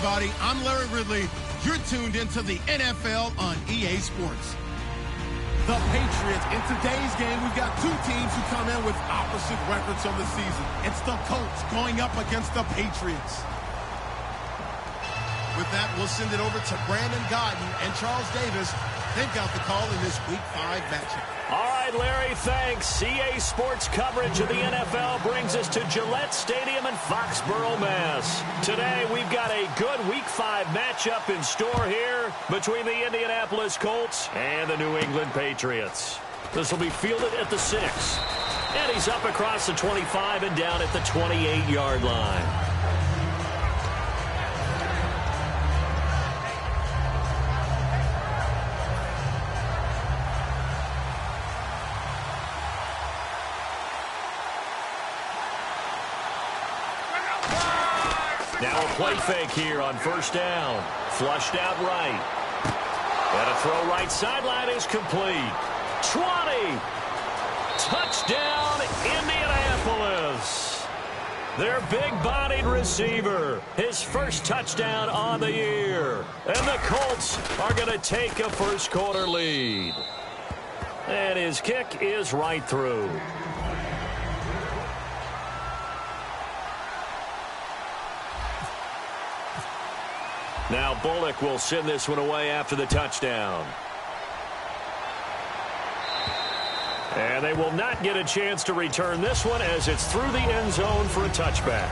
everybody. I'm Larry Ridley. You're tuned into the NFL on EA Sports. The Patriots. In today's game, we've got two teams who come in with opposite records on the season. It's the Colts going up against the Patriots. With that, we'll send it over to Brandon Godden and Charles Davis. They've got the call in this Week 5 matchup. All right, Larry, thanks. EA Sports coverage of the NFL brings us to Gillette Stadium in Foxborough, Mass. Today, we've got a good Week 5 matchup in store here between the Indianapolis Colts and the New England Patriots. This will be fielded at the 6. And he's up across the 25 and down at the 28-yard line. Now a play fake here on first down. Flushed out right. And a throw right sideline is complete. 20. Touchdown, Indianapolis. Their big-bodied receiver. His first touchdown on the year. And the Colts are going to take a first-quarter lead. And his kick is right through. Now Bullock will send this one away after the touchdown. And they will not get a chance to return this one as it's through the end zone for a touchback.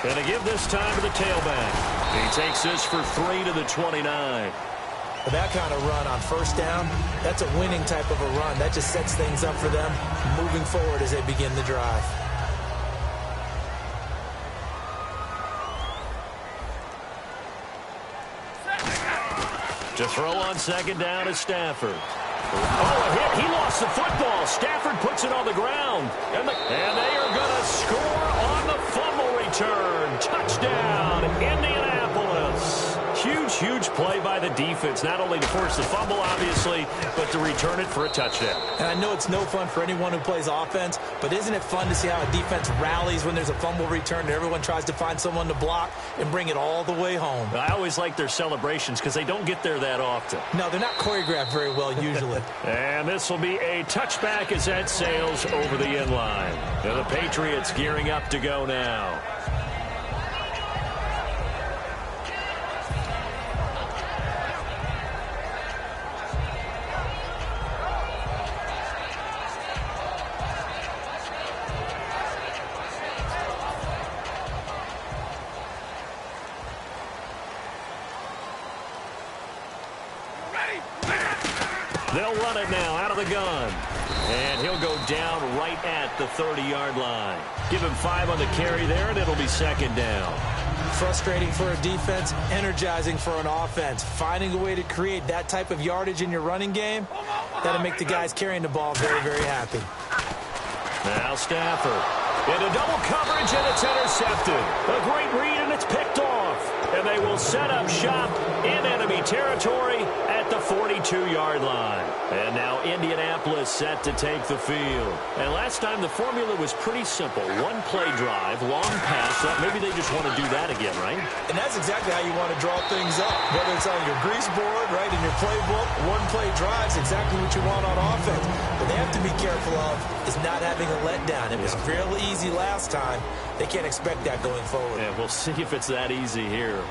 And to give this time to the tailback. He takes this for 3 to the 29. That kind of run on first down, that's a winning type of a run. That just sets things up for them moving forward as they begin the drive. To throw on second down is Stafford. Oh, a hit. He lost the football. Stafford puts it on the ground. And they are going to score on the fumble return. Touchdown, Indianapolis. Huge play by the defense, not only to force the fumble, obviously, but to return it for a touchdown. And I know it's no fun for anyone who plays offense, but isn't it fun to see how a defense rallies when there's a fumble return and everyone tries to find someone to block and bring it all the way home? I always like their celebrations because they don't get there that often. No, they're not choreographed very well usually. And this will be a touchback as that sails over the end line. And the Patriots gearing up to go now. They'll run it now out of the gun. And he'll go down right at the 30-yard line. Give him 5 on the carry there, and it'll be second down. Frustrating for a defense, energizing for an offense. Finding a way to create that type of yardage in your running game, that'll make the guys carrying the ball very, very happy. Now Stafford. Into double coverage, and it's intercepted. A great read, and it's picked off. And they will set up shop in enemy territory at the 42-yard line. And now Indianapolis set to take the field. And last time the formula was pretty simple. One play drive, long pass. Maybe they just want to do that again, right? And that's exactly how you want to draw things up. Whether it's on your grease board, right, in your playbook, one play drive's exactly what you want on offense. What they have to be careful of is not having a letdown. It was real easy last time. They can't expect that going forward. Yeah, we'll see if it's that easy here.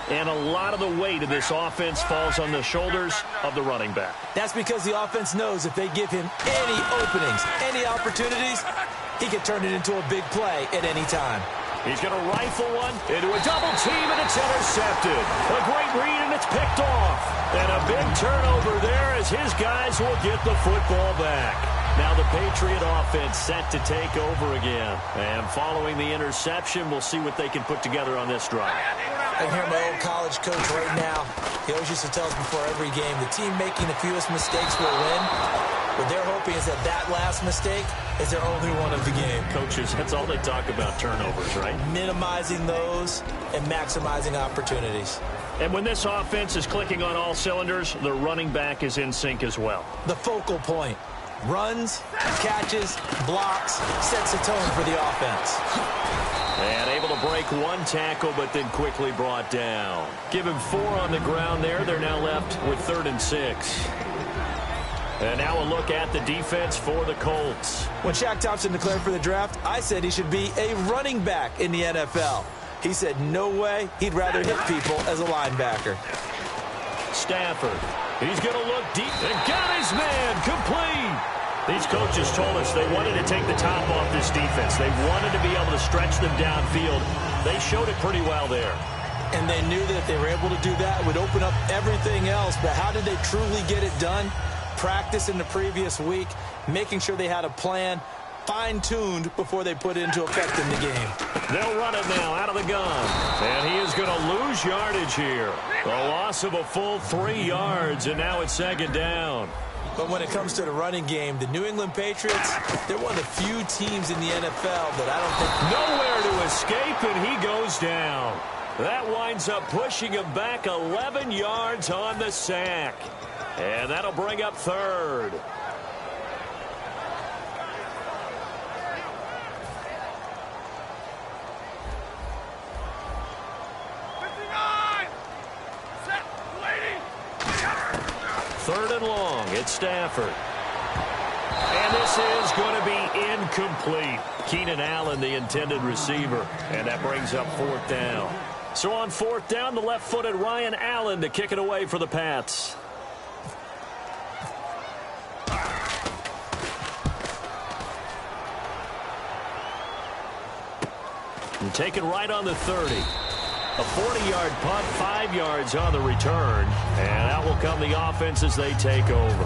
And a lot of the weight of this offense falls on the shoulders of the running back. That's because the offense knows if they give him any openings, any opportunities, he can turn it into a big play at any time. He's going to rifle one into a double team, and it's intercepted. A great read, and it's picked off. And a big turnover there as his guys will get the football back. Now the Patriot offense set to take over again. And following the interception, we'll see what they can put together on this drive. I can hear my old college coach right now. He always used to tell us before every game, the team making the fewest mistakes will win. What they're hoping is that that last mistake is their only one of the game. Coaches, that's all they talk about, turnovers, right? Minimizing those and maximizing opportunities. And when this offense is clicking on all cylinders, the running back is in sync as well. The focal point. Runs, catches, blocks, sets the tone for the offense. And able to break one tackle, but then quickly brought down. Give him 4 on the ground there. They're now left with 3rd and 6. And now a look at the defense for the Colts. When Shaq Thompson declared for the draft, I said he should be a running back in the NFL. He said no way, he'd rather hit people as a linebacker. Stafford, he's going to look deep and got his man complete. These coaches told us they wanted to take the top off this defense. They wanted to be able to stretch them downfield. They showed it pretty well there. And they knew that if they were able to do that, it would open up everything else. But how did they truly get it done? Practice in the previous week, making sure they had a plan, fine-tuned before they put it into effect in the game. They'll run it now out of the gun. And he is going to lose yardage here. A loss of a full 3 yards, and now it's 2nd down. But when it comes to the running game, the New England Patriots, they're one of the few teams in the NFL that I don't think... Nowhere to escape, and he goes down. That winds up pushing him back 11 yards on the sack. And that'll bring up 3rd. Third and long. It's Stafford. And this is going to be incomplete. Keenan Allen, the intended receiver. And that brings up 4th down. So on 4th down, the left-footed Ryan Allen to kick it away for the Pats. And taken right on the 30. A 40-yard punt, 5 yards on the return. And out will come the offense as they take over.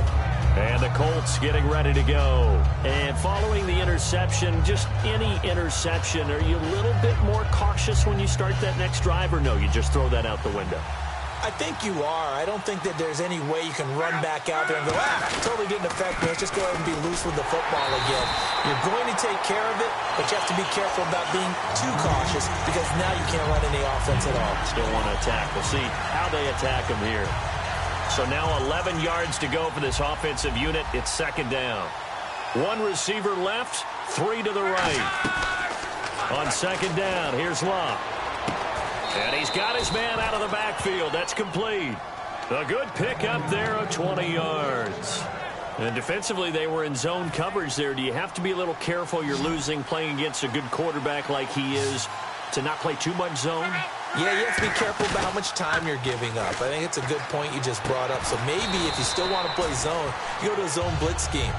And the Colts getting ready to go. And following the interception, just any interception, are you a little bit more cautious when you start that next drive, or no, you just throw that out the window? I think you are. I don't think that there's any way you can run back out there and go, totally didn't affect me. Let's just go ahead and be loose with the football again. You're going to take care of it, but you have to be careful about being too cautious because now you can't run any offense at all. Still want to attack. We'll see how they attack him here. So now 11 yards to go for this offensive unit. It's 2nd down. 1 receiver left, 3 to the right. On 2nd down, here's Locke. And he's got his man out of the backfield. That's complete. A good pickup there of 20 yards. And defensively, they were in zone coverage there. Do you have to be a little careful? You're losing playing against a good quarterback like he is to not play too much zone? Yeah, you have to be careful about how much time you're giving up. I think it's a good point you just brought up. So maybe if you still want to play zone, you go to a zone blitz scheme.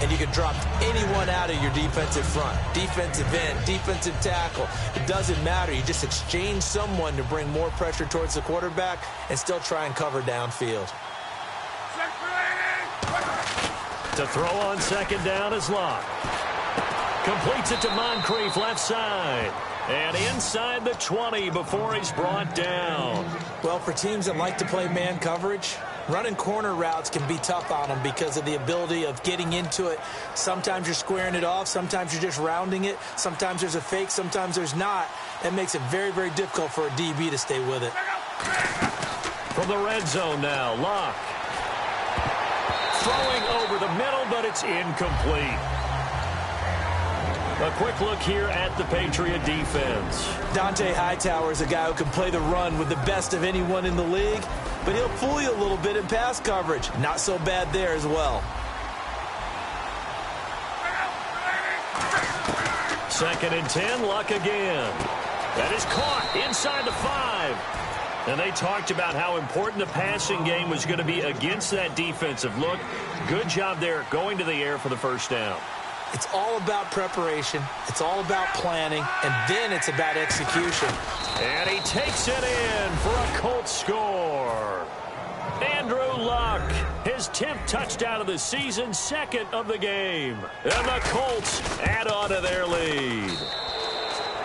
And you can drop anyone out of your defensive front. Defensive end, defensive tackle. It doesn't matter. You just exchange someone to bring more pressure towards the quarterback and still try and cover downfield. To throw on 2nd down is Locke. Completes it to Moncrief left side. And inside the 20 before he's brought down. Well, for teams that like to play man coverage, running corner routes can be tough on them because of the ability of getting into it. Sometimes you're squaring it off. Sometimes you're just rounding it. Sometimes there's a fake. Sometimes there's not. That makes it very, very difficult for a DB to stay with it. From the red zone now, Locke. Throwing over the middle, but it's incomplete. A quick look here at the Patriot defense. Dante Hightower is a guy who can play the run with the best of anyone in the league, but he'll fool you a little bit in pass coverage. Not so bad there as well. 2nd and 10, Luck again. That is caught inside the 5. And they talked about how important the passing game was going to be against that defensive look. Good job there going to the air for the 1st down. It's all about preparation. It's all about planning. And then it's about execution. And he takes it in for a Colts score. Andrew Luck, his 10th touchdown of the season, 2nd of the game. And the Colts add on to their lead.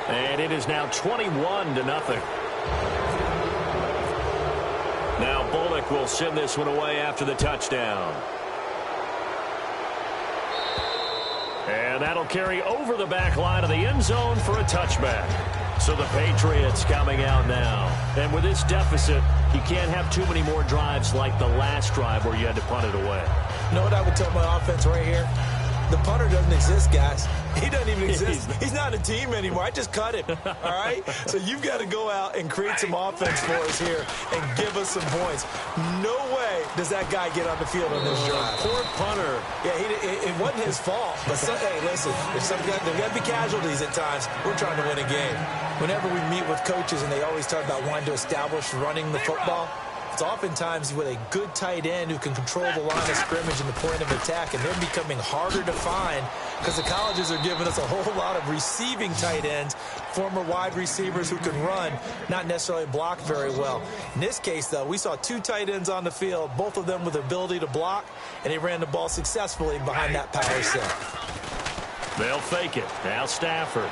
And it is now 21-0. Now Bullock will send this one away after the touchdown. And that'll carry over the back line of the end zone for a touchback. So the Patriots coming out now. And with this deficit, you can't have too many more drives like the last drive where you had to punt it away. You know what I would tell my offense right here? The punter doesn't exist, guys. He doesn't even exist. He's not a team anymore. I just cut him, all right? So you've got to go out and create some offense for us here and give us some points. No way does that guy get on the field on this drive. Poor punter. Yeah, it wasn't his fault. But, hey, listen, there got to be casualties at times. We're trying to win a game. Whenever we meet with coaches and they always talk about wanting to establish running the football, it's oftentimes with a good tight end who can control the line of scrimmage and the point of attack, and they're becoming harder to find because the colleges are giving us a whole lot of receiving tight ends, former wide receivers who can run, not necessarily block very well. In this case, though, we saw two tight ends on the field, both of them with the ability to block, and they ran the ball successfully behind that power set. They'll fake it. Now Stafford.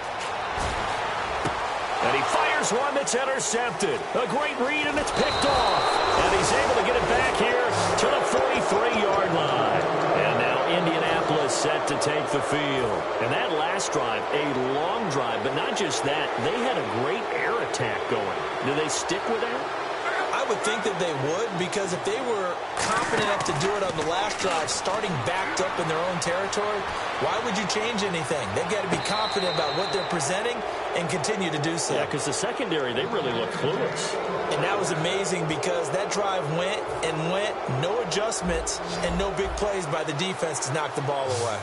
And he fires one that's intercepted. A great read, and it's picked off. And he's able to get it back here to the 43-yard line. And now Indianapolis set to take the field. And that last drive, a long drive, but not just that. They had a great air attack going. Do they stick with that? I would think that they would, because if they were confident enough to do it on the last drive, starting backed up in their own territory, why would you change anything? They've got to be confident about what they're presenting and continue to do so. Yeah, because the secondary, they really look clueless. And that was amazing because that drive went and went, no adjustments, and no big plays by the defense to knock the ball away.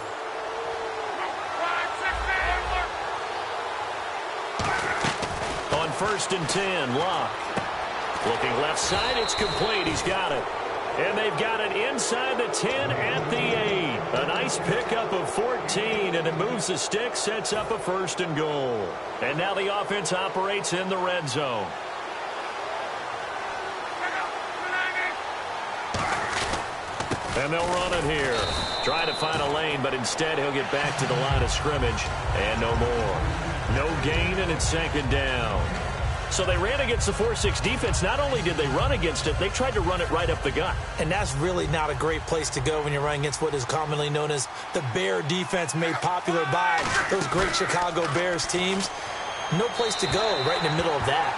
On 1st and 10, Locke. Looking left side, it's complete. He's got it. And they've got it inside the 10 at the 8. A nice pickup of 14, and it moves the stick, sets up a 1st and goal. And now the offense operates in the red zone. And they'll run it here. Try to find a lane, but instead he'll get back to the line of scrimmage. And no more. No gain, and it's 2nd down. So they ran against the 4-6 defense. Not only did they run against it, they tried to run it right up the gut. And that's really not a great place to go when you're running against what is commonly known as the Bear defense, made popular by those great Chicago Bears teams. No place to go right in the middle of that.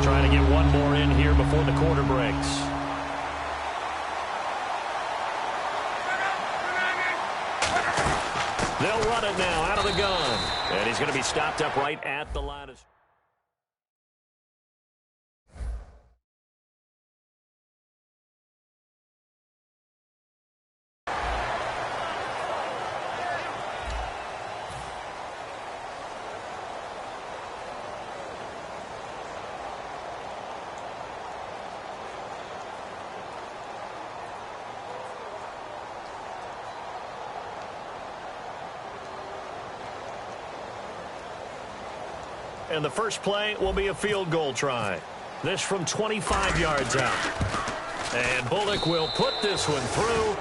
Trying to get one more in here before the quarter breaks. They'll run it now out of the gun. And he's going to be stopped up right at the line of... And the first play will be a field goal try. This from 25 yards out. And Bullock will put this one through.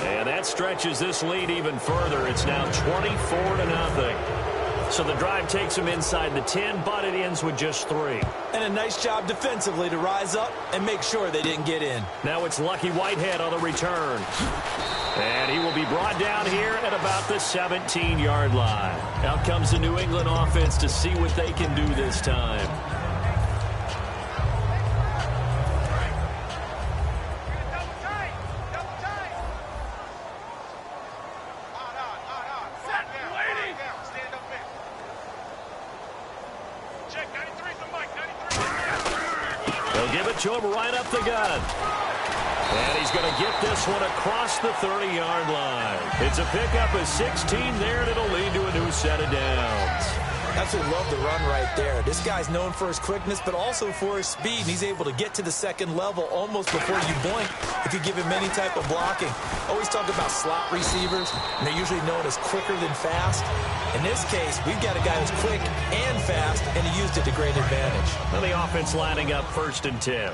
And that stretches this lead even further. It's now 24-0. So the drive takes him inside the 10, but it ends with just 3. And a nice job defensively to rise up and make sure they didn't get in. Now it's Lucky Whitehead on the return. And he will be brought down here at about the 17-yard line. Out comes the New England offense to see what they can do this time. They'll give it to him right up the gut. And he's going to get this one across the 30-yard line. It's a pickup of 16 there, and it'll lead to a new set of downs. Absolutely love the run right there. This guy's known for his quickness, but also for his speed. And he's able to get to the second level almost before you blink if you give him any type of blocking. Always talk about slot receivers, and they're usually known as quicker than fast. In this case, we've got a guy who's quick and fast, and he used it to great advantage. Well, the offense lining up 1st and 10.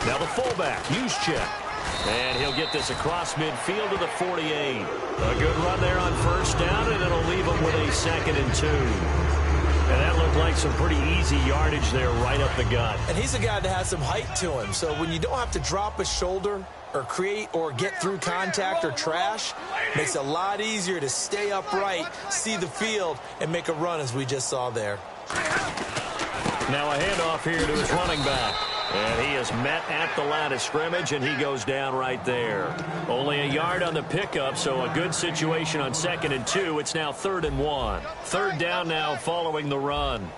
Now the fullback, Juszczyk. And he'll get this across midfield to the 48. A good run there on 1st down, and it'll leave him with a 2nd and 2. And that looked like some pretty easy yardage there right up the gut. And he's a guy that has some height to him. So when you don't have to drop a shoulder or create or get through contact or trash, makes it a lot easier to stay upright, see the field, and make a run as we just saw there. Now a handoff here to his running back. And he is met at the line of scrimmage, and he goes down right there. Only a yard on the pickup, so a good situation on 2nd and 2. It's now 3rd and 1. 3rd down now following the run.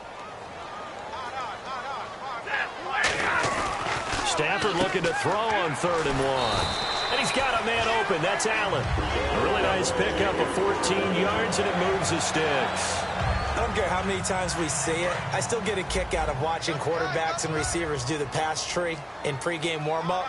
Stafford looking to throw on 3rd and 1. And he's got a man open. That's Allen. A really nice pickup of 14 yards, and it moves the sticks. I don't care how many times we see it. I still get a kick out of watching quarterbacks and receivers do the pass tree in pregame warm-up.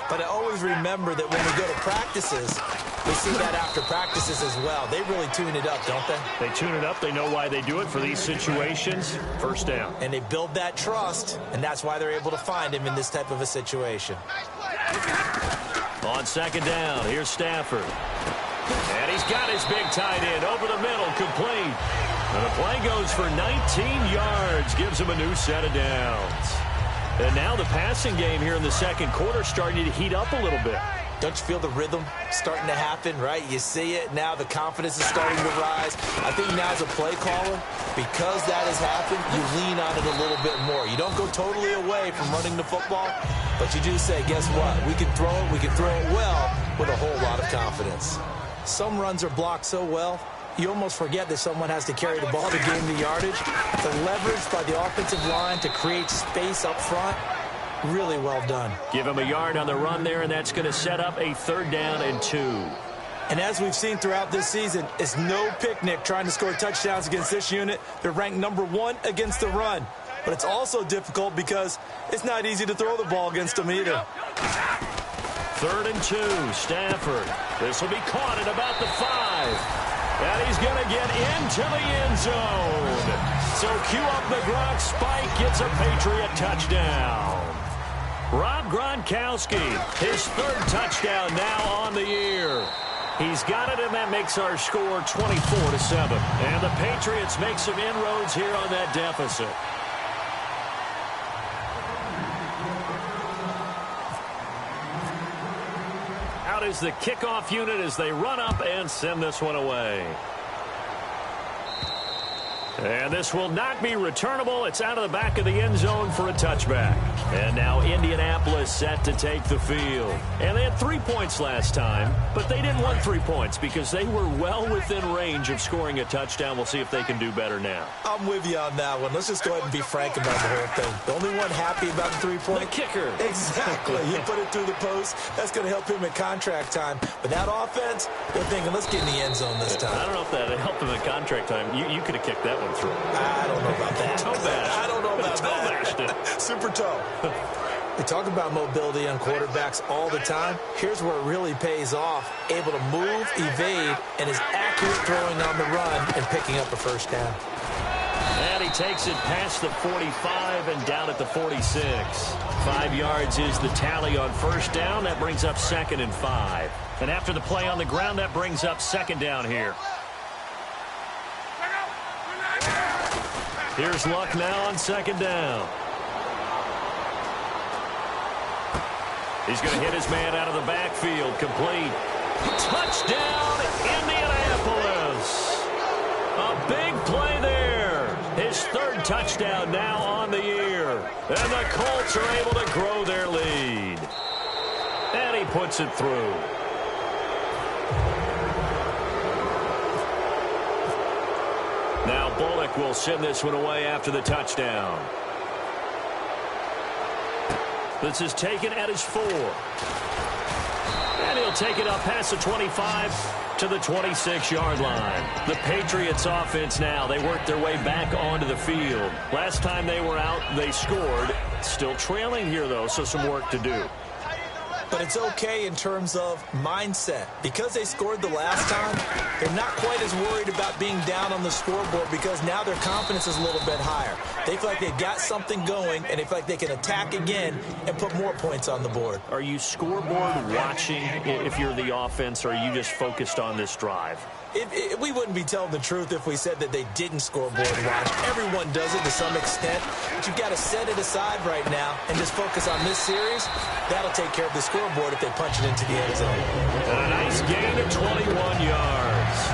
But I always remember that when we go to practices, we see that after practices as well. They really tune it up, don't they? They tune it up. They know why they do it for these situations. 1st down. And they build that trust, and that's why they're able to find him in this type of a situation. On 2nd down, here's Stafford. And he's got his big tight end over the middle, complete. And the play goes for 19 yards, gives him a new set of downs. And now the passing game here in the 2nd quarter starting to heat up a little bit. Don't you feel the rhythm starting to happen, right? You see it. Now the confidence is starting to rise. I think now as a play caller, because that has happened, you lean on it a little bit more. You don't go totally away from running the football, but you do say, guess what? We can throw it. We can throw it well with a whole lot of confidence. Some runs are blocked so well, you almost forget that someone has to carry the ball to gain the yardage. The leverage by the offensive line to create space up front, really well done. Give him a yard on the run there, and that's going to set up a 3rd down and 2. And as we've seen throughout this season, it's no picnic trying to score touchdowns against this unit. They're ranked number 1 against the run. But it's also difficult because it's not easy to throw the ball against them either. 3rd and 2, Stafford. This will be caught at about the 5. And he's going to get into the end zone. So cue up the Gronk spike, gets a Patriot touchdown. Rob Gronkowski, his 3rd touchdown now on the year. He's got it, and that makes our score 24-7. And the Patriots make some inroads here on that deficit. Out is the kickoff unit as they run up and send this one away. And this will not be returnable. It's out of the back of the end zone for a touchback. And now Indianapolis set to take the field. And they had 3 points last time, but they didn't want 3 points because they were well within range of scoring a touchdown. We'll see if they can do better now. I'm with you on that one. Let's just go ahead and be frank about the whole thing. The only one happy about the 3-point? The kicker. Exactly. You put it through the post. That's going to help him at contract time. But that offense, they're thinking, let's get in the end zone this time. I don't know if that helped him at contract time. You could have kicked that one through. I don't know about that. Toe bash. I don't know about toe that. bashed it. Super toe. We talk about mobility on quarterbacks all the time. Here's where it really pays off. Able to move, evade, and is accurate throwing on the run and picking up a 1st down. And he takes it past the 45 and down at the 46. 5 yards is the tally on 1st down. That brings up 2nd and 5. And after the play on the ground, that brings up 2nd down here. Here's Luck now on 2nd down. He's going to hit his man out of the backfield. Complete. Touchdown, Indianapolis. A big play there. His 3rd touchdown now on the year. And the Colts are able to grow their lead. And he puts it through. Now Bullock will send this one away after the touchdown. This is taken at his 4. And he'll take it up past the 25 to the 26-yard line. The Patriots offense now, they work their way back onto the field. Last time they were out, they scored. Still trailing here, though, so some work to do. But it's okay in terms of mindset. Because they scored the last time, they're not quite as worried about being down on the scoreboard because now their confidence is a little bit higher. They feel like they've got something going, and they feel like they can attack again and put more points on the board. Are you scoreboard watching if you're the offense, or are you just focused on this drive? We wouldn't be telling the truth if we said that they didn't scoreboard watch. Everyone does it to some extent, but you've got to set it aside right now and just focus on this series. That'll take care of the scoreboard if they punch it into the end zone. And a nice gain of 21 yards.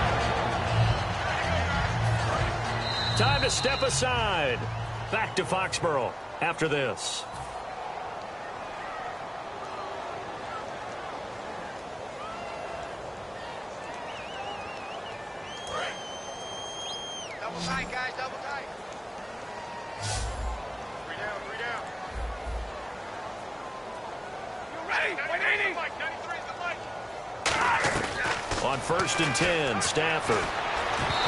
Time to step aside. Back to Foxborough after this. Double tight, guys, double tight. Three down. You ready? 180. 93's the mic. On 1st and 10, Stafford.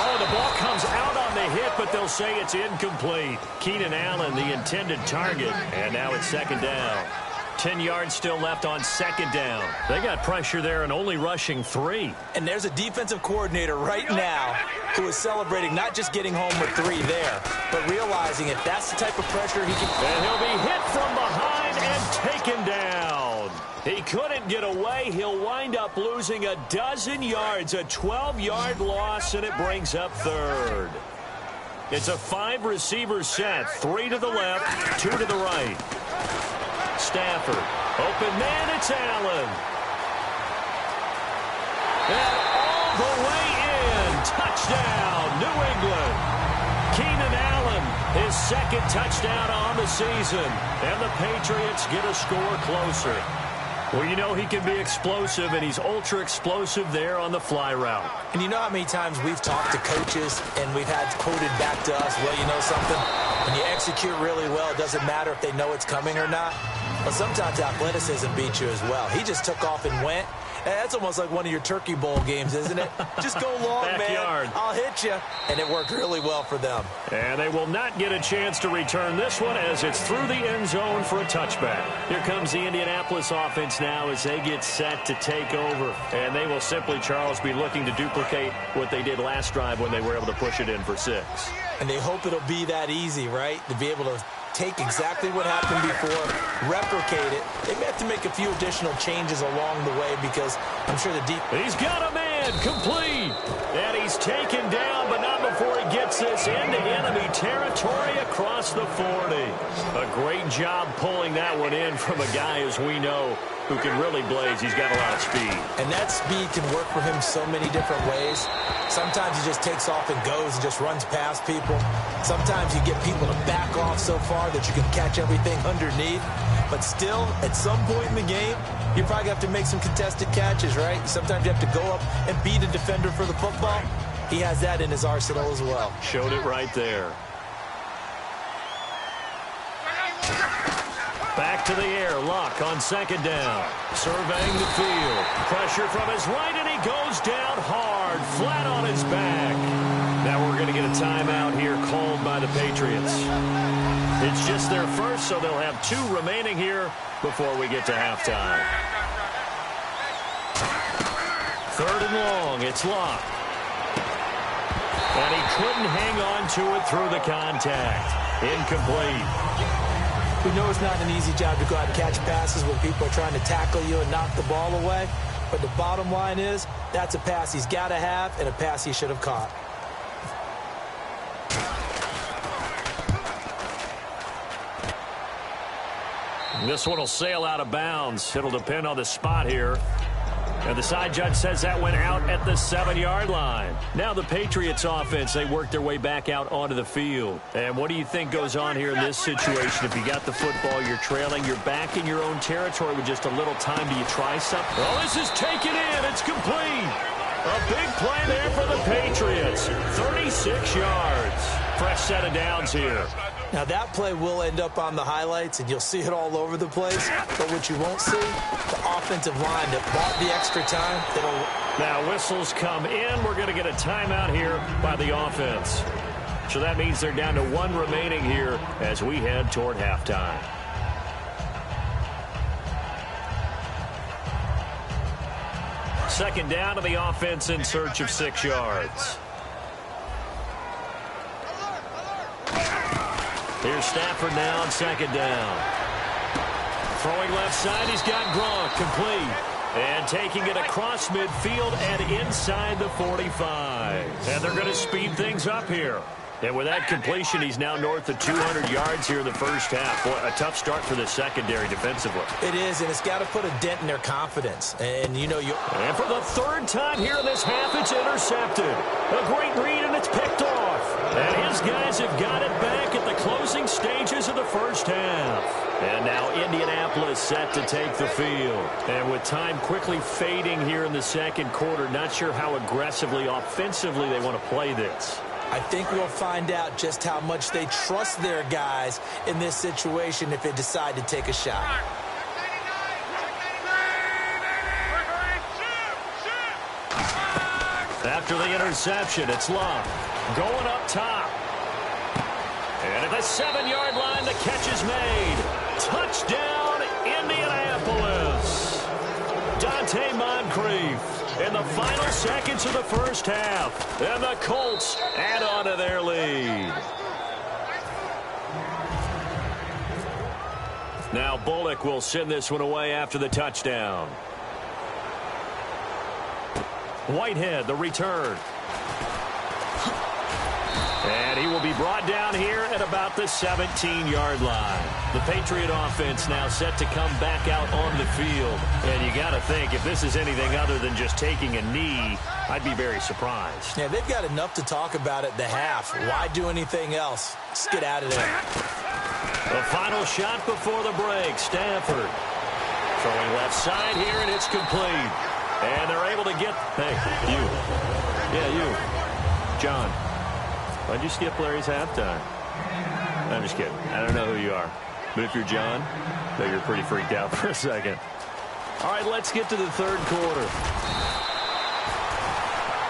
Oh, the ball comes out on the hit, but they'll say it's incomplete. Keenan Allen, the intended target, and now it's 2nd down. 10 yards still left on 2nd down. They got pressure there and only rushing 3. And there's a defensive coordinator right now who is celebrating not just getting home with 3 there, but realizing if that's the type of pressure he can... And he'll be hit from behind and taken down. He couldn't get away. He'll wind up losing a dozen yards, a 12-yard loss, and it brings up 3rd. It's a 5-receiver set, 3 to the left, 2 to the right. Stafford, open man, it's Allen. And all the way in, touchdown, New England. Keenan Allen, his 2nd touchdown on the season. And the Patriots get a score closer. Well, you know he can be explosive, and he's ultra-explosive there on the fly route. And you know how many times we've talked to coaches and we've had quoted back to us, well, you know something? When you execute really well, it doesn't matter if they know it's coming or not. But sometimes athleticism beats you as well. He just took off and went. And that's almost like one of your Turkey Bowl games, isn't it? Just go long, Backyard. man. I'll hit you. And it worked really well for them. And they will not get a chance to return this one as it's through the end zone for a touchback. Here comes the Indianapolis offense now as they get set to take over. And they will simply, Charles, be looking to duplicate what they did last drive when they were able to push it in for 6. And they hope it'll be that easy, right? To be able to take exactly what happened before, replicate it. They may have to make a few additional changes along the way because I'm sure the deep... He's got a man, complete. And he's taken down, but not before he gets this into enemy territory across the 40. A great job pulling that one in from a guy, as we know, who can really blaze. He's got a lot of speed. And that speed can work for him so many different ways. Sometimes he just takes off and goes and just runs past people. Sometimes you get people to back off so far that you can catch everything underneath. But still, at some point in the game, you probably have to make some contested catches, right? Sometimes you have to go up and beat a defender for the football. He has that in his arsenal as well. Showed it right there. Back to the air, Luck on 2nd down. Surveying the field. Pressure from his right, and he goes down hard, flat on his back. Now we're going to get a timeout here called by the Patriots. It's just their first, so they'll have 2 remaining here before we get to halftime. 3rd and long, it's Luck. And he couldn't hang on to it through the contact. Incomplete. We know it's not an easy job to go out and catch passes when people are trying to tackle you and knock the ball away. But the bottom line is, that's a pass he's got to have and a pass he should have caught. This one will sail out of bounds. It'll depend on the spot here. And the side judge says that went out at the 7-yard line. Now the Patriots offense, they work their way back out onto the field. And what do you think goes on here in this situation? If you got the football, you're trailing, you're back in your own territory with just a little time. Do you try something? Oh, this is taken in. It's complete. A big play there for the Patriots. 36 yards. Fresh set of downs here. Now that play will end up on the highlights, and you'll see it all over the place. But what you won't see, the offensive line that bought the extra time. Now whistles come in. We're going to get a timeout here by the offense. So that means they're down to 1 remaining here as we head toward halftime. second down to the offense in search of 6 yards. Here's Stafford now on second down. Throwing left side, he's got Gronk, complete. And taking it across midfield and inside the 45. And they're going to speed things up here. And with that completion, he's now north of 200 yards here in the first half. Boy, a tough start for the secondary defensively. It is, and it's got to put a dent in their confidence. And, you know, And for the third time here in this half, it's intercepted. A great read, and it's picked off. And his guys have got it back at the closing stages of the first half. And now Indianapolis set to take the field. And with time quickly fading here in the second quarter, not sure how aggressively, offensively they want to play this. I think we'll find out just how much they trust their guys in this situation if they decide to take a shot. After the interception, it's Love going up top. And at the 7-yard line, the catch is made. Touchdown, Indianapolis. Dante Moncrief in the final seconds of the first half. And the Colts add on to their lead. Now Bullock will send this one away after the touchdown. Whitehead, the return. And he will be brought down here at about the 17-yard line. The Patriot offense now set to come back out on the field. And you got to think, if this is anything other than just taking a knee, I'd be very surprised. Yeah, they've got enough to talk about at the half. Why do anything else? Let's get out of there. The final shot before the break, Stafford. Throwing left side here, and it's complete. And they're able to get... Hey, you. Yeah, you. John. Why'd you skip Larry's halftime? I'm just kidding. I don't know who you are. But if you're John, though you're pretty freaked out for a second. All right, let's get to the third quarter.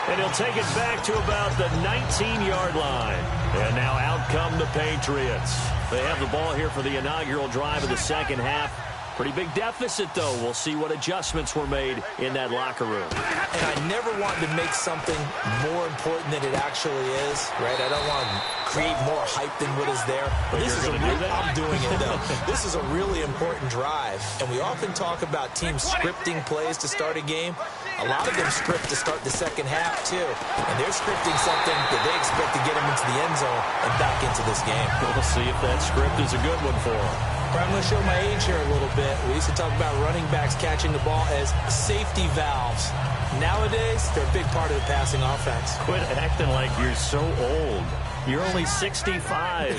And he'll take it back to about the 19-yard line. And now out come the Patriots. They have the ball here for the inaugural drive of the second half. Pretty big deficit, though. We'll see what adjustments were made in that locker room. And I never want to make something more important than it actually is, right? I don't want to create more hype than what is there. But this is I'm doing it, though. This is a really important drive. And we often talk about teams scripting plays to start a game. A lot of them script to start the second half, too. And they're scripting something that they expect to get them into the end zone and back into this game. We'll see if that script is a good one for them. I'm going to show my age here a little bit. We used to talk about running backs catching the ball as safety valves. Nowadays, they're a big part of the passing offense. Quit acting like you're so old. You're only 65.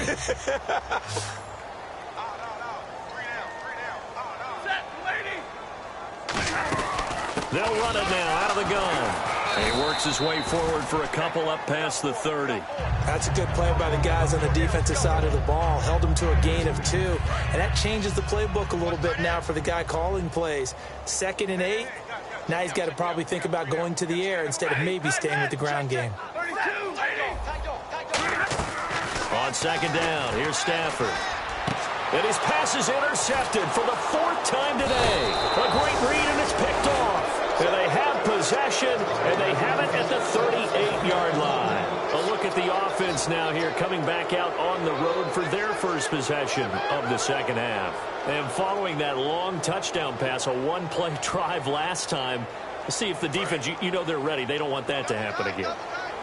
They'll run it now out of the gun. And he works his way forward for a couple up past the 30. That's a good play by the guys on the defensive side of the ball. Held him to a gain of 2. And that changes the playbook a little bit now for the guy calling plays. 2nd and 8. Now he's got to probably think about going to the air instead of maybe staying with the ground game. On second down, here's Stafford. And his pass is intercepted for the 4th time today. A great read, and it's picked off. And they have possession, and they have it at the 38-yard line. A look at the offense now here, coming back out on the road for their first possession of the second half. And following that long touchdown pass, a one-play drive last time, see if the defense, you know they're ready. They don't want that to happen again.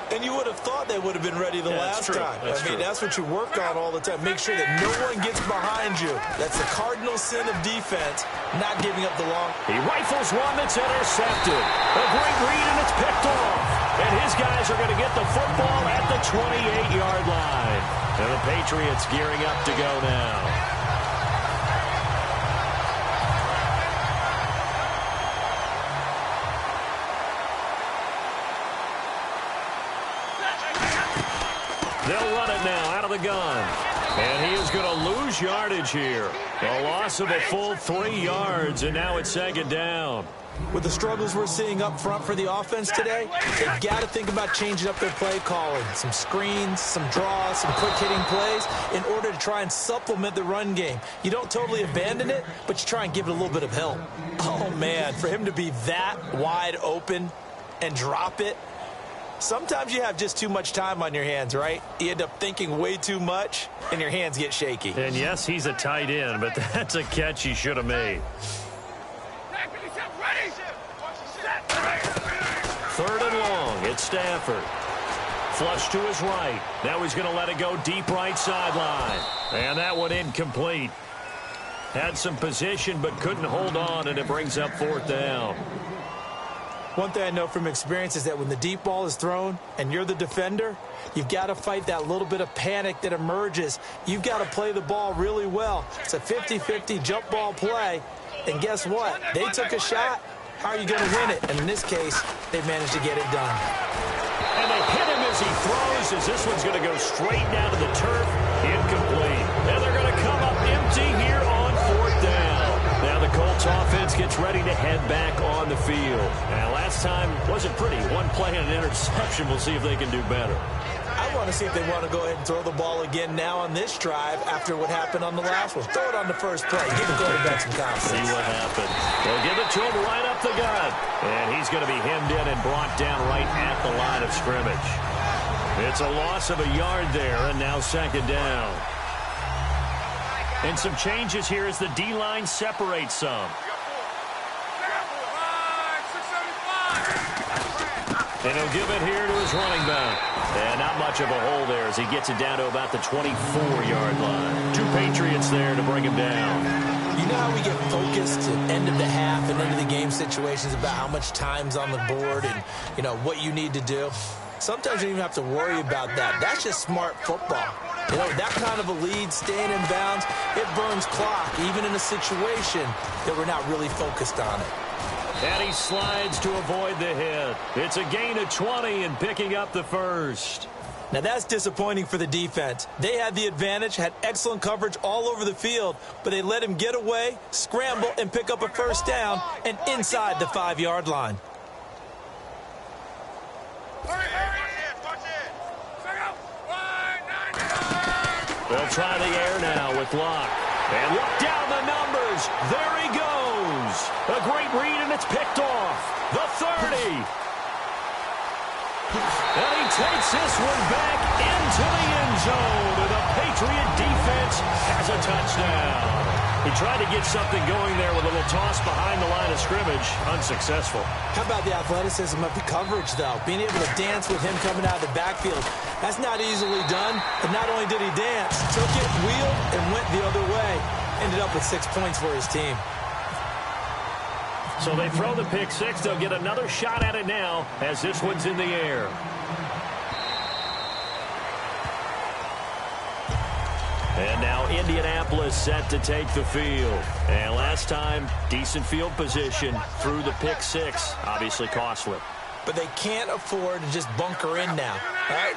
And you would have thought they would have been ready the last time. That's what you work on all the time. Make sure that no one gets behind you. That's the cardinal sin of defense, not giving up the long. He rifles one that's intercepted. A great read, and it's picked off. And his guys are going to get the football at the 28-yard line. And the Patriots gearing up to go now. They'll run it now out of the gun. And he is going to lose yardage here. A loss of a full 3 yards, and now it's 2nd down. With the struggles we're seeing up front for the offense today, they've got to think about changing up their play calling. Some screens, some draws, some quick-hitting plays in order to try and supplement the run game. You don't totally abandon it, but you try and give it a little bit of help. Oh, man, for him to be that wide open and drop it, sometimes you have just too much time on your hands, right? You end up thinking way too much, and your hands get shaky. And, yes, he's a tight end, but that's a catch he should have made. 3rd and long. It's Stafford. Flush to his right. Now he's going to let it go deep right sideline. And that one incomplete. Had some position but couldn't hold on, and it brings up 4th down. One thing I know from experience is that when the deep ball is thrown and you're the defender, you've got to fight that little bit of panic that emerges. You've got to play the ball really well. It's a 50-50 jump ball play. And guess what? They took a shot. How are you going to win it? And in this case, they managed to get it done. And they hit him as he throws, as this one's going to go straight down to the turf. Incomplete. And they're going to come up empty here on 4th down. Now the Colts offense gets ready to head back on the field. Now last time wasn't pretty. One play and an interception. We'll see if they can do better. I want to see if they want to go ahead and throw the ball again now on this drive after what happened on the last one. Throw it on the first play. Give the quarterback some confidence. See what happens. They'll give it to him right up the gut. And he's going to be hemmed in and brought down right at the line of scrimmage. It's a loss of a yard there, and now 2nd down. And some changes here as the D-line separates some. And he'll give it here to his running back. And not much of a hole there as he gets it down to about the 24-yard line. 2 Patriots there to bring him down. You know how we get focused at end of the half and end of the game situations about how much time's on the board and, you know, what you need to do? Sometimes you don't even have to worry about that. That's just smart football. You know, that kind of a lead, staying in bounds, it burns clock, even in a situation that we're not really focused on it. And he slides to avoid the hit. It's a gain of 20 and picking up the 1st. Now that's disappointing for the defense. They had the advantage, had excellent coverage all over the field, but they let him get away, scramble, and pick up a 1st down and inside the 5-yard line. They'll try the air now with Locke. And look down the numbers. There he goes. A great read, and it's picked off. The 30. And he takes this one back into the end zone. And the Patriot defense has a touchdown. He tried to get something going there with a little toss behind the line of scrimmage. Unsuccessful. How about the athleticism of the coverage, though? Being able to dance with him coming out of the backfield. That's not easily done. But not only did he dance, took it, wheeled, and went the other way. Ended up with 6 points for his team. So they throw the pick 6. They'll get another shot at it now as this one's in the air. And now Indianapolis set to take the field. And last time, decent field position through the pick 6. Obviously costly. But they can't afford to just bunker in now. All right?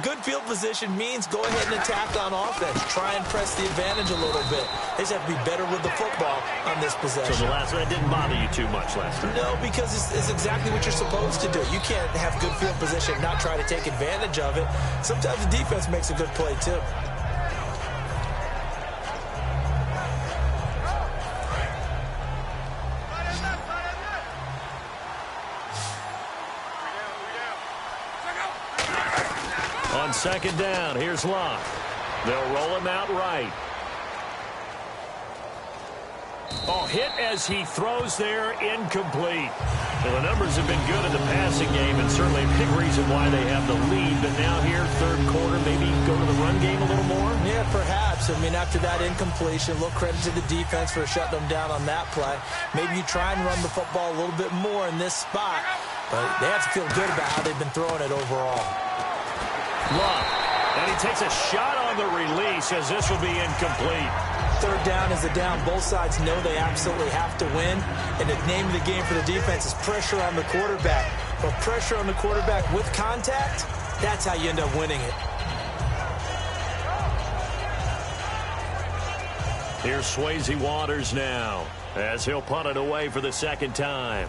Good field position means go ahead and attack on offense. Try and press the advantage a little bit. They just have to be better with the football on this possession. So the last one didn't bother you too much last time? No, because it's exactly what you're supposed to do. You can't have good field position and not try to take advantage of it. Sometimes the defense makes a good play, too. On 2nd down, here's Locke. They'll roll him out right. Oh, hit as he throws there, incomplete. Well, the numbers have been good in the passing game, and certainly a big reason why they have the lead. But now here, 3rd quarter, maybe go to the run game a little more? Yeah, perhaps. I mean, after that incompletion, a little credit to the defense for shutting them down on that play. Maybe you try and run the football a little bit more in this spot. But they have to feel good about how they've been throwing it overall. Locke, and he takes a shot on the release as this will be incomplete. 3rd down is a down. Both sides know they absolutely have to win. And the name of the game for the defense is pressure on the quarterback. But pressure on the quarterback with contact, that's how you end up winning it. Here's Swayze Waters now, as he'll punt it away for the second time.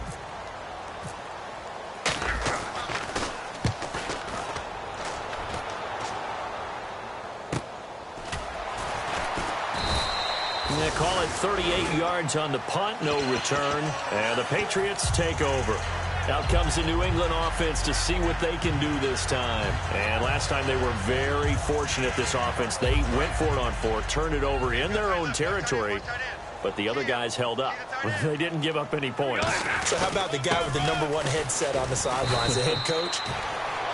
They call it 38 yards on the punt, no return, and the Patriots take over. Out comes the New England offense to see what they can do this time. And last time they were very fortunate, this offense. They went for it on fourth, turned it over in their own territory, but the other guys held up. They didn't give up any points. So how about the guy with the #1 headset on the sidelines, the head coach?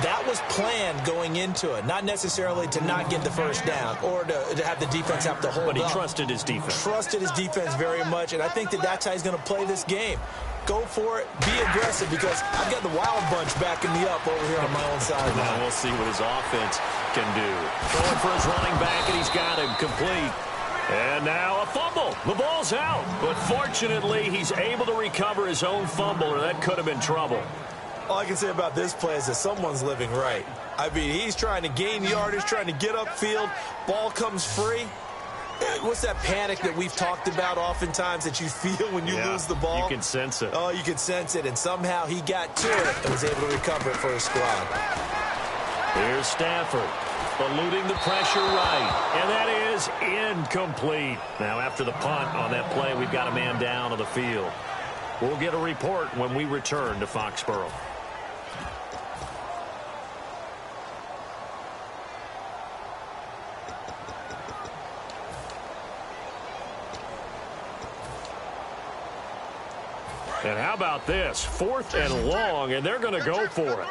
That was planned going into it, not necessarily to not get the first down or to have the defense have to hold up. But he trusted his defense. Trusted his defense very much, and I think that's how he's going to play this game. Go for it, be aggressive, because I've got the wild bunch backing me up over here on my own sideline. Now we'll see what his offense can do. Throwing for his running back, and he's got him complete. And now a fumble. The ball's out. But fortunately, he's able to recover his own fumble, or that could have been trouble. All I can say about this play is that someone's living right. I mean, he's trying to gain yardage, trying to get upfield. Ball comes free. What's that panic that we've talked about oftentimes that you feel when you lose the ball? You can sense it. Oh, you can sense it. And somehow he got to it and was able to recover it for his squad. Here's Stafford, eluding the pressure right. And that is incomplete. Now, after the punt on that play, we've got a man down on the field. We'll get a report when we return to Foxborough. And how about this? 4th and long, and they're going to go for it.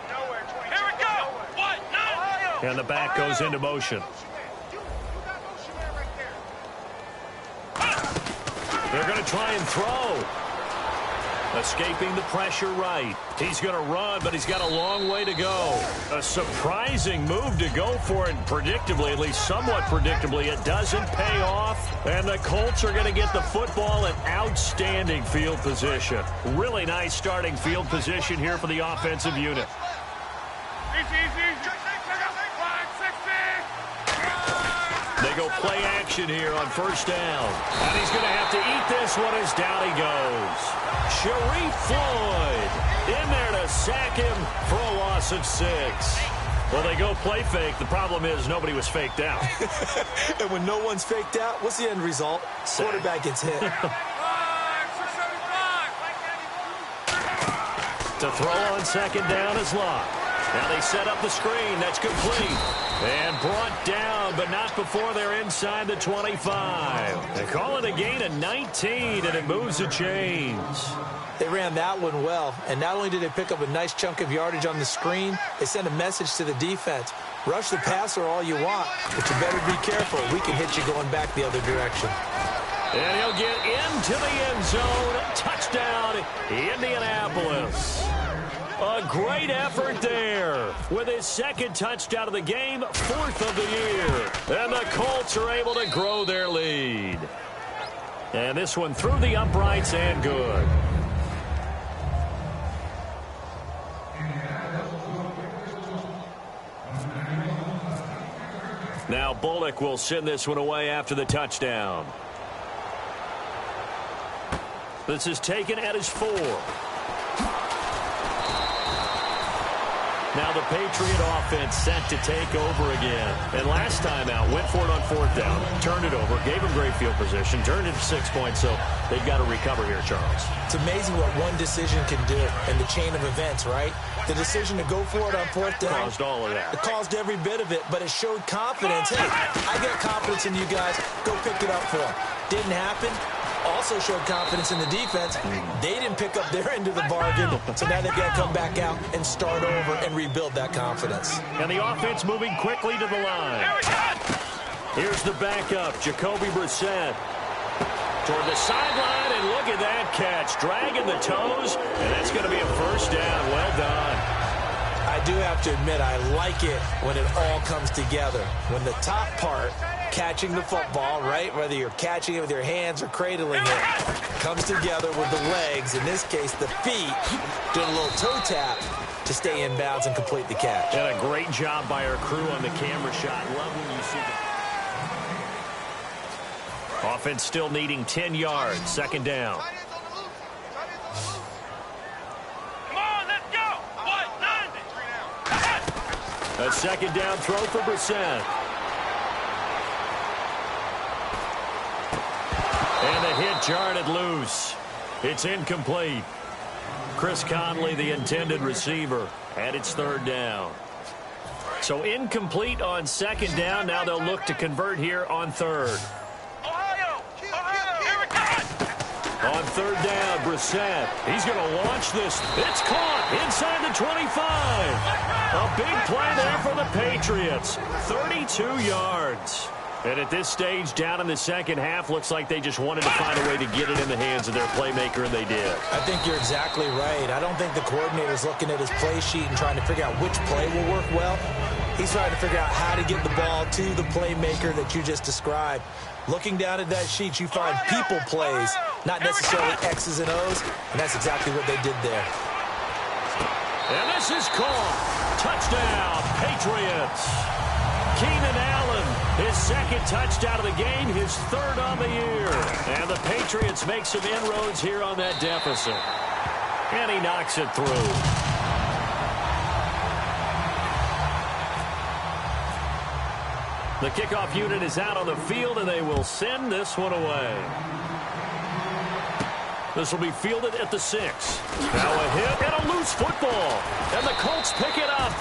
Here we go. What? No. And the back goes into motion. They're going to try and throw. Escaping the pressure right. He's going to run, but he's got a long way to go. A surprising move to go for it predictably, at least somewhat predictably. It doesn't pay off, and the Colts are going to get the football in outstanding field position. Really nice starting field position here for the offensive unit. They go play action here on first down. And he's going to have to eat this one as down he goes. Sharif Floyd in there to sack him for a loss of 6. Well, they go play fake. The problem is nobody was faked out. And when no one's faked out, what's the end result? Quarterback gets hit. To throw on second down is Locke. Now they set up the screen. That's complete. And brought down, but not before they're inside the 25. They call it a gain of 19, and it moves the chains. They ran that one well, and not only did they pick up a nice chunk of yardage on the screen, they sent a message to the defense. Rush the passer all you want, but you better be careful. We can hit you going back the other direction. And he'll get into the end zone. Touchdown, Indianapolis. A great effort there with his second touchdown of the game, 4th of the year. And the Colts are able to grow their lead. And this one through the uprights and good. Now Bullock will send this one away after the touchdown. This is taken at his 4. Now the Patriot offense set to take over again. And last time out, went for it on 4th down, turned it over, gave him great field position, turned it to 6 points, so they've got to recover here, Charles. It's amazing what one decision can do in the chain of events, right? The decision to go for it on 4th down. Caused all of that. It caused every bit of it, but it showed confidence. Hey, I got confidence in you guys. Go pick it up for them. Didn't happen. Also showed confidence in the defense. They didn't pick up their end of the bargain, so now they've got to come back out and start over and rebuild that confidence. And the offense moving quickly to the line. Here's the backup, Jacoby Brissett. Toward the sideline, and look at that catch. Dragging the toes, and that's going to be a first down. Well done. I do have to admit, I like it when it all comes together. When the top part, catching the football, right, whether you're catching it with your hands or cradling it, comes together with the legs, in this case the feet, doing a little toe tap to stay in bounds and complete the catch. And a great job by our crew on the camera shot. Love when you see the... Offense still needing 10 yards. Second down. Come on, let's go. What? 90. A second down throw for Brissett. And the hit jarred it loose. It's incomplete. Chris Conley, the intended receiver, and it's third down. So incomplete on second down. Now they'll look to convert here on third. Ohio, here we go. On third down, Brissett. He's going to launch this. It's caught inside the 25. A big play there for the Patriots. 32 yards. And at this stage, down in the second half, looks like they just wanted to find a way to get it in the hands of their playmaker, and they did. I think you're exactly right. I don't think the coordinator's looking at his play sheet and trying to figure out which play will work well. He's trying to figure out how to get the ball to the playmaker that you just described. Looking down at that sheet, you find people plays, not necessarily X's and O's, and that's exactly what they did there. And this is caught. Touchdown, Patriots. Keenan Allen, his second touchdown of the game, his third on the year. And the Patriots make some inroads here on that deficit. And he knocks it through. The kickoff unit is out on the field, and they will send this one away. This will be fielded at the 6. Now a hit and a loose football. And the Colts pick it up.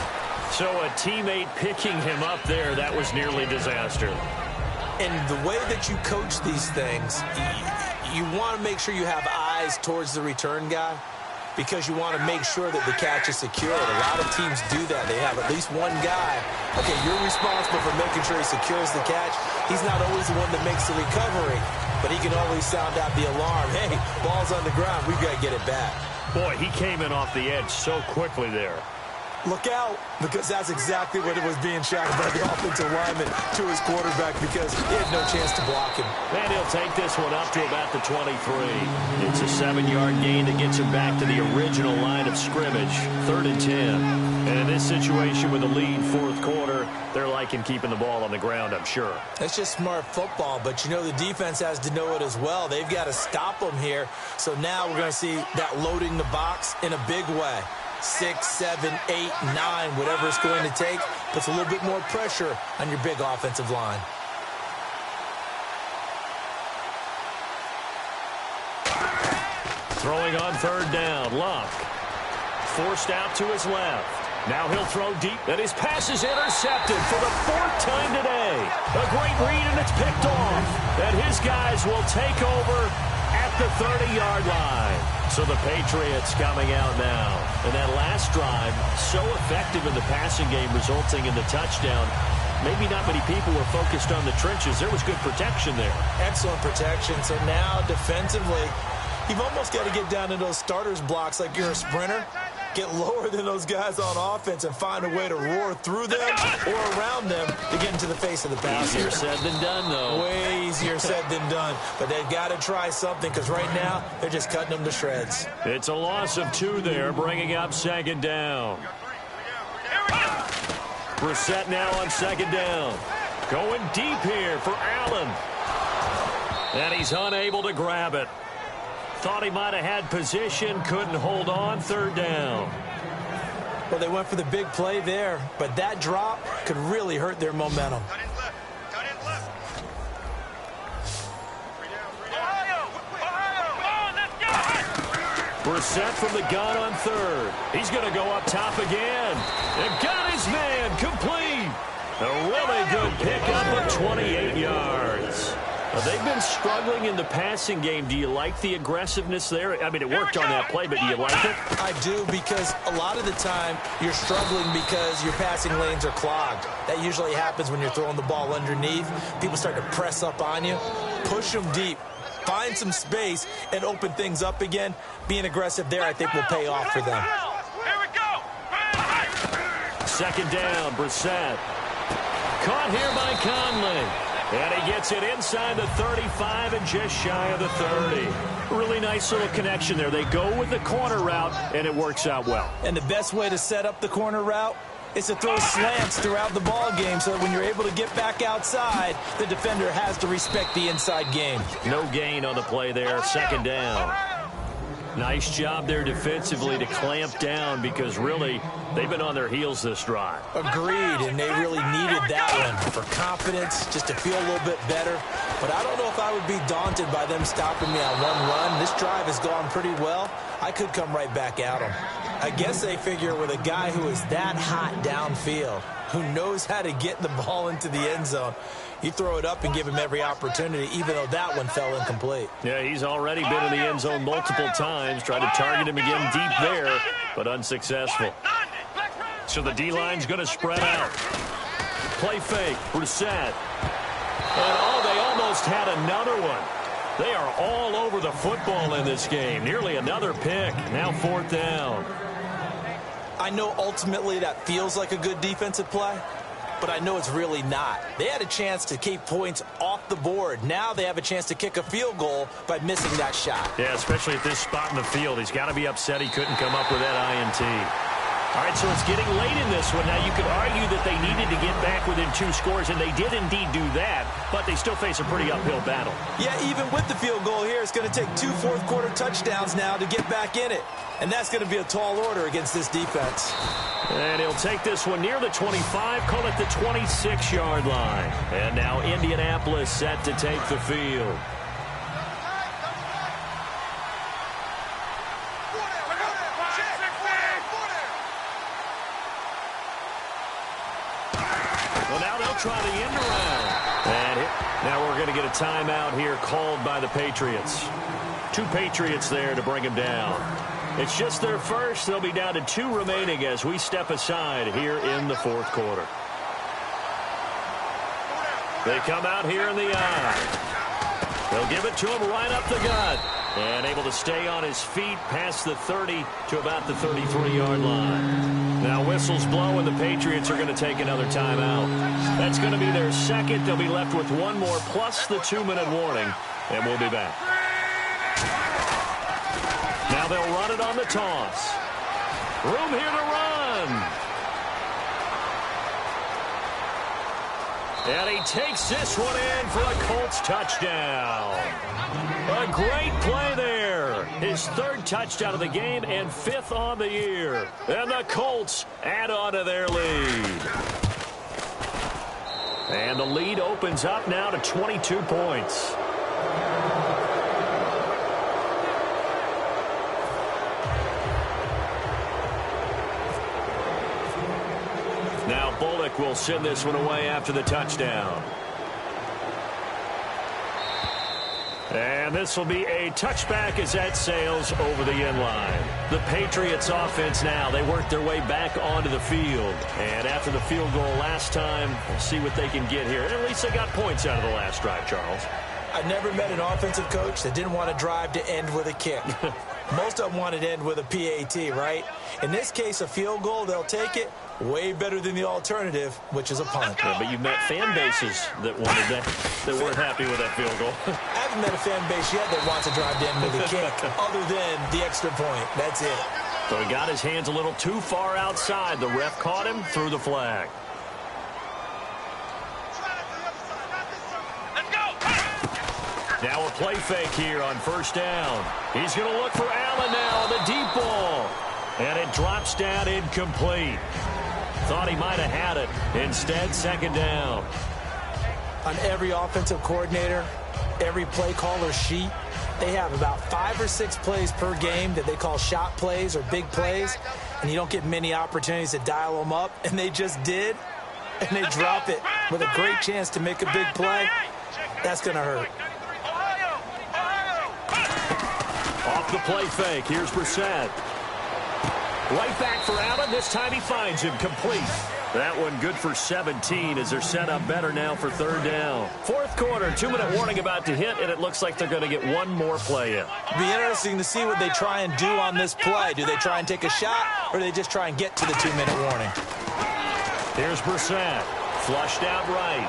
So a teammate picking him up there, that was nearly disaster. And the way that you coach these things, you want to make sure you have eyes towards the return guy because you want to make sure that the catch is secured. A lot of teams do that. They have at least one guy. Okay, you're responsible for making sure he secures the catch. He's not always the one that makes the recovery, but he can always sound out the alarm. Hey, ball's on the ground. We've got to get it back. Boy, he came in off the edge so quickly there. Look out, because that's exactly what it was being shouted by the offensive lineman to his quarterback because he had no chance to block him. And he'll take this one up to about the 23. It's a 7-yard gain that gets him back to the original line of scrimmage, 3rd and 10. And in this situation with the lead fourth quarter, they're liking keeping the ball on the ground, I'm sure. That's just smart football, but you know the defense has to know it as well. They've got to stop them here. So now we're going to see that loading the box in a big way. 6, 7, 8, 9, whatever it's going to take, puts a little bit more pressure on your big offensive line. Throwing on third down, Luck. Forced out to his left. Now he'll throw deep, and his pass is intercepted for the 4th time today. A great read, and it's picked off. And his guys will take over at the 30-yard line. So the Patriots coming out now. And that last drive, so effective in the passing game, resulting in the touchdown. Maybe not many people were focused on the trenches. There was good protection there. Excellent protection. So now defensively, you've almost got to get down to those starters blocks like you're a sprinter. Get lower than those guys on offense and find a way to roar through them or around them to get into the face of the pass. Easier said than done, though. Way easier said than done. But they've got to try something because right now they're just cutting them to shreds. It's a loss of 2 there, bringing up second down. Brissett now on second down. Going deep here for Allen. And he's unable to grab it. Thought he might have had position, couldn't hold on, third down. Well, they went for the big play there, but that drop could really hurt their momentum. Brissett from the gun on third. He's going to go up top again. And got his man complete. A really good pickup of 28 yards. They've been struggling in the passing game. Do you like the aggressiveness there? I mean, it worked on that play, but do you like it? I do, because a lot of the time you're struggling because your passing lanes are clogged. That usually happens when you're throwing the ball underneath. People start to press up on you. Push them deep. Find some space and open things up again. Being aggressive there, I think, will pay off for them. Here we go. Second down, Brissett. Caught here by Conley. And he gets it inside the 35 and just shy of the 30. Really nice little connection there. They go with the corner route, and it works out well. And the best way to set up the corner route, is to throw slants throughout the ball game so that when you're able to get back outside, the defender has to respect the inside game. No gain on the play there, second down. Nice job there defensively to clamp down because really they've been on their heels this drive. Agreed, and they really needed that one for confidence, just to feel a little bit better. But I don't know if I would be daunted by them stopping me on one run. This drive has gone pretty well. I could come right back at them. I guess they figure with a guy who is that hot downfield, who knows how to get the ball into the end zone, you throw it up and give him every opportunity, even though that one fell incomplete. Yeah, he's already been in the end zone multiple times, tried to target him again deep there, but unsuccessful. So the D-line's going to spread out. Play fake, Brissett. And they almost had another one. They are all over the football in this game. Nearly another pick. Now fourth down. I know ultimately that feels like a good defensive play, but I know it's really not. They had a chance to keep points off the board. Now they have a chance to kick a field goal by missing that shot. Yeah, especially at this spot in the field. He's got to be upset he couldn't come up with that INT. All right, so it's getting late in this one. Now, you could argue that they needed to get back within 2 scores, and they did indeed do that, but they still face a pretty uphill battle. Yeah, even with the field goal here, it's going to take 2 fourth-quarter touchdowns now to get back in it. And that's going to be a tall order against this defense. And he'll take this one near the 25, call it the 26-yard line. And now Indianapolis set to take the field. Well, now they'll try the end around. And now we're going to get a timeout here called by the Patriots. 2 Patriots there to bring him down. It's just their first. They'll be down to 2 remaining as we step aside here in the fourth quarter. They come out here in the eye. They'll give it to him right up the gut. And able to stay on his feet past the 30 to about the 33-yard line. Now whistles blow and the Patriots are going to take another timeout. That's going to be their second. They'll be left with 1 more plus the 2-minute warning. And we'll be back. Now they'll run it on the toss. Room here to run. And he takes this one in for a Colts touchdown. A great play there. His 3rd touchdown of the game and 5th on the year. And the Colts add on to their lead. And the lead opens up now to 22 points. Now Bullock will send this one away after the touchdown. And this will be a touchback as that sails over the end line. The Patriots offense now, they work their way back onto the field. And after the field goal last time, we'll see what they can get here. And at least they got points out of the last drive, Charles. I've never met an offensive coach that didn't want to drive to end with a kick. Most of them want it to end with a PAT, right? In this case, a field goal, they'll take it. Way better than the alternative, which is a punt. Yeah, but you've met fan bases that wanted that, that weren't happy with that field goal. I haven't met a fan base yet that wants to drive to end with a kick, other than the extra point. That's it. So he got his hands a little too far outside. The ref caught him, threw the flag. Now a play fake here on first down. He's going to look for Allen now on the deep ball. And it drops down incomplete. Thought he might have had it. Instead, second down. On every offensive coordinator, every play caller sheet, they have about 5 or 6 plays per game that they call shot plays or big plays, and you don't get many opportunities to dial them up, and they just did, and they drop it with a great chance to make a big play. That's going to hurt. Off the play fake, here's Brissett. Right back for Allen. This time he finds him complete. That one good for 17 as they're set up better now for third down. Fourth quarter, 2-minute warning about to hit, and it looks like they're going to get 1 more play in. It'll be interesting to see what they try and do on this play. Do they try and take a shot, or do they just try and get to the 2-minute warning? Here's Brissett. Flushed out right.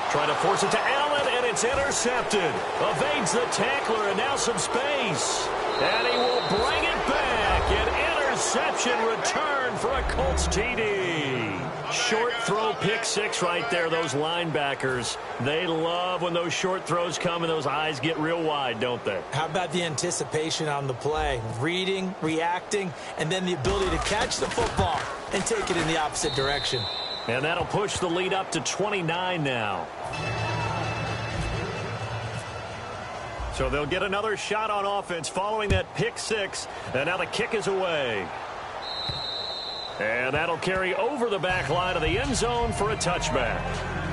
Trying to force it to Allen, and it's intercepted. Evades the tackler, and now some space. And he will bring it back. An interception interception return for a Colts TD. Short throw pick six right there. Those linebackers, they love when those short throws come and those eyes get real wide, don't they? How about the anticipation on the play? Reading, reacting, and then the ability to catch the football and take it in the opposite direction. And that'll push the lead up to 29 now. So they'll get another shot on offense following that pick six. And now the kick is away. And that'll carry over the back line of the end zone for a touchback.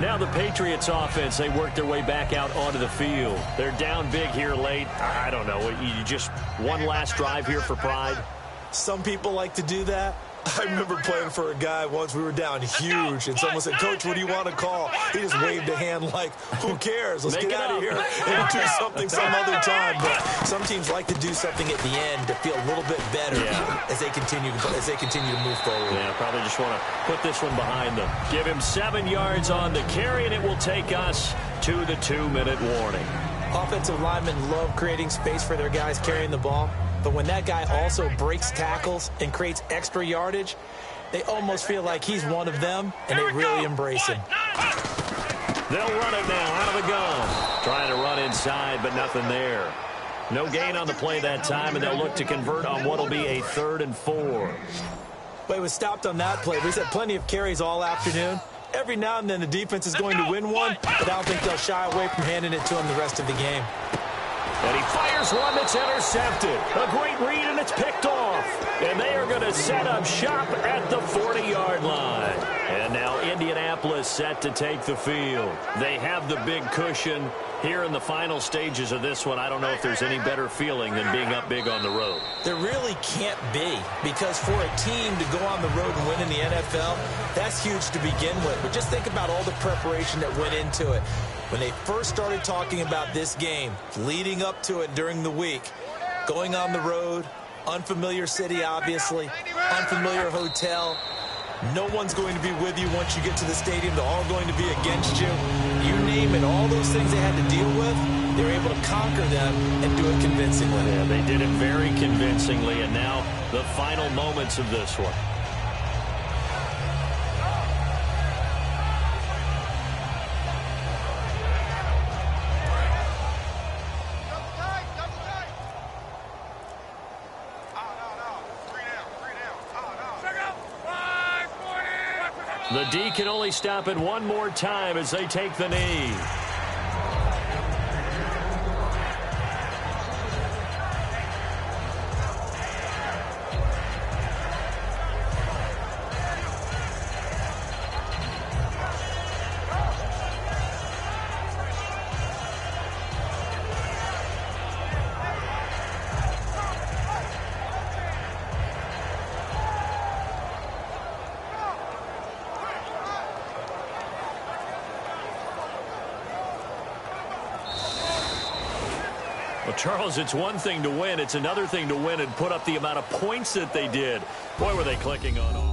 Now the Patriots offense, they work their way back out onto the field. They're down big here late. I don't know. You just one last drive here for pride. Some people like to do that. I remember playing for a guy once. We were down huge, and someone said, "Coach, what do you want to call?" He just waved a hand like, "Who cares? Let's get out of here and do something some other time." But some teams like to do something at the end to feel a little bit better as they continue to move forward. Yeah, probably just want to put this one behind them. Give him 7 yards on the carry, and it will take us to the 2-minute warning. Offensive linemen love creating space for their guys carrying the ball. But when that guy also breaks tackles and creates extra yardage, they almost feel like he's one of them, and they really embrace him. They'll run it now out of the gun. Trying to run inside, but nothing there. No gain on the play that time, and they'll look to convert on what will be a 3rd and 4. But he was stopped on that play. He's had plenty of carries all afternoon. Every now and then the defense is going to win one, but I don't think they'll shy away from handing it to him the rest of the game. And he fires one that's intercepted. A great read, and it's picked off. And they are going to set up shop at the 40-yard line. And now Indianapolis set to take the field. They have the big cushion. Here in the final stages of this one, I don't know if there's any better feeling than being up big on the road. There really can't be, because for a team to go on the road and win in the NFL, that's huge to begin with. But just think about all the preparation that went into it. When they first started talking about this game, leading up to it during the week, going on the road, unfamiliar city, obviously, unfamiliar hotel. No one's going to be with you once you get to the stadium. They're all going to be against you. You name it, all those things they had to deal with, they were able to conquer them and do it convincingly. Yeah, they did it very convincingly, and now the final moments of this one. The D can only stop it one more time as they take the knee. Well, Charles, it's one thing to win. It's another thing to win and put up the amount of points that they did. Boy, were they clicking on all.